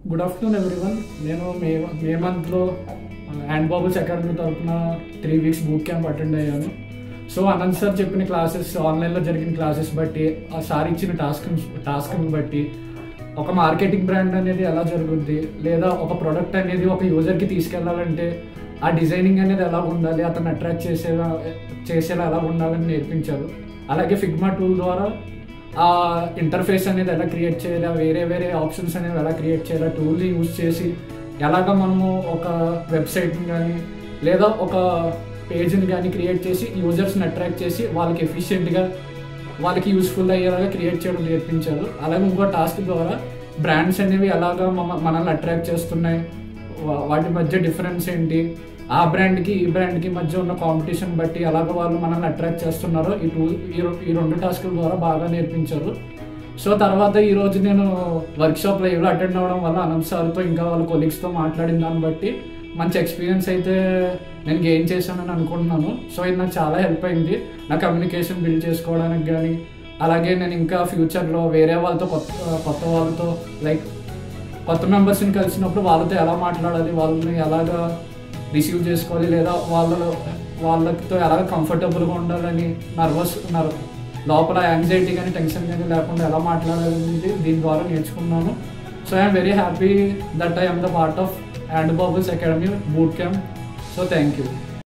Good afternoon everyone. నేను మే మంత్లో hand Bubbles academy తరఫున 3 వీక్స్ బూట్ క్యాంప్ అటెండ్ అయ్యాను. సో అనంత్ సార్ చెప్పిన క్లాసెస్, ఆన్లైన్లో జరిగిన క్లాసెస్ బట్టి, ఆ సార్ ఇచ్చిన టాస్క్ని బట్టి ఒక మార్కెటింగ్ బ్రాండ్ అనేది ఎలా జరుగుద్ది, లేదా ఒక ప్రోడక్ట్ అనేది ఒక యూజర్కి తీసుకెళ్లాలంటే ఆ డిజైనింగ్ అనేది ఎలా ఉండాలి, అతను అట్రాక్ట్ చేసేలా ఎలా ఉండాలని నేర్పించారు. అలాగే ఫిగ్మా టూల్ ద్వారా ఆ ఇంటర్ఫేస్ అనేది ఎలా క్రియేట్ చేయాలి, వేరే ఆప్షన్స్ అనేవి ఎలా క్రియేట్ చేయాలి, టూల్ని యూజ్ చేసి ఎలాగ మనము ఒక వెబ్సైట్ని కానీ లేదా ఒక పేజ్ని కానీ క్రియేట్ చేసి యూజర్స్ని అట్రాక్ట్ చేసి వాళ్ళకి ఎఫిషియెంట్గా, వాళ్ళకి యూస్ఫుల్ అయ్యేలాగా క్రియేట్ చేయడం నేర్పించారు. అలాగే ఇంకో టాస్క్ ద్వారా బ్రాండ్స్ అనేవి ఎలాగ మనల్ని అట్రాక్ట్ చేస్తున్నాయి, వాటి మధ్య డిఫరెన్స్ ఏంటి, ఆ బ్రాండ్కి ఈ బ్రాండ్కి మధ్య ఉన్న కాంపిటీషన్ బట్టి ఎలాగ వాళ్ళు మనల్ని అట్రాక్ట్ చేస్తున్నారో ఈ 2 టాస్కుల ద్వారా బాగా నేర్పించారు. సో తర్వాత ఈరోజు నేను వర్క్షాప్ లైవ్లో అటెండ్ అవ్వడం వల్ల అనంత్ సార్తో ఇంకా వాళ్ళ కొలీగ్స్తో మాట్లాడిన దాన్ని బట్టి మంచి ఎక్స్పీరియన్స్ అయితే నేను గెయిన్ చేశానని అనుకుంటున్నాను. సో ఇది నాకు చాలా హెల్ప్ అయింది నా కమ్యూనికేషన్ బిల్డ్ చేసుకోవడానికి కానీ. అలాగే నేను ఇంకా ఫ్యూచర్లో వేరే వాళ్ళతో కొత్త వాళ్ళతో లైక్ కొత్త మెంబర్స్ని కలిసినప్పుడు వాళ్ళతో ఎలా మాట్లాడాలి, వాళ్ళని ఎలాగా రిసీవ్ చేసుకోవాలి, లేదా వాళ్ళతో ఎలాగ కంఫర్టబుల్గా ఉండాలని, లోపల యాంగ్జైటీ కానీ టెన్షన్ కానీ లేకుండా ఎలా మాట్లాడాలనేది దీని ద్వారా నేర్చుకున్నాను. So I'm very happy that I'm the part of Hand Bubbles Academy boot camp. So thank you.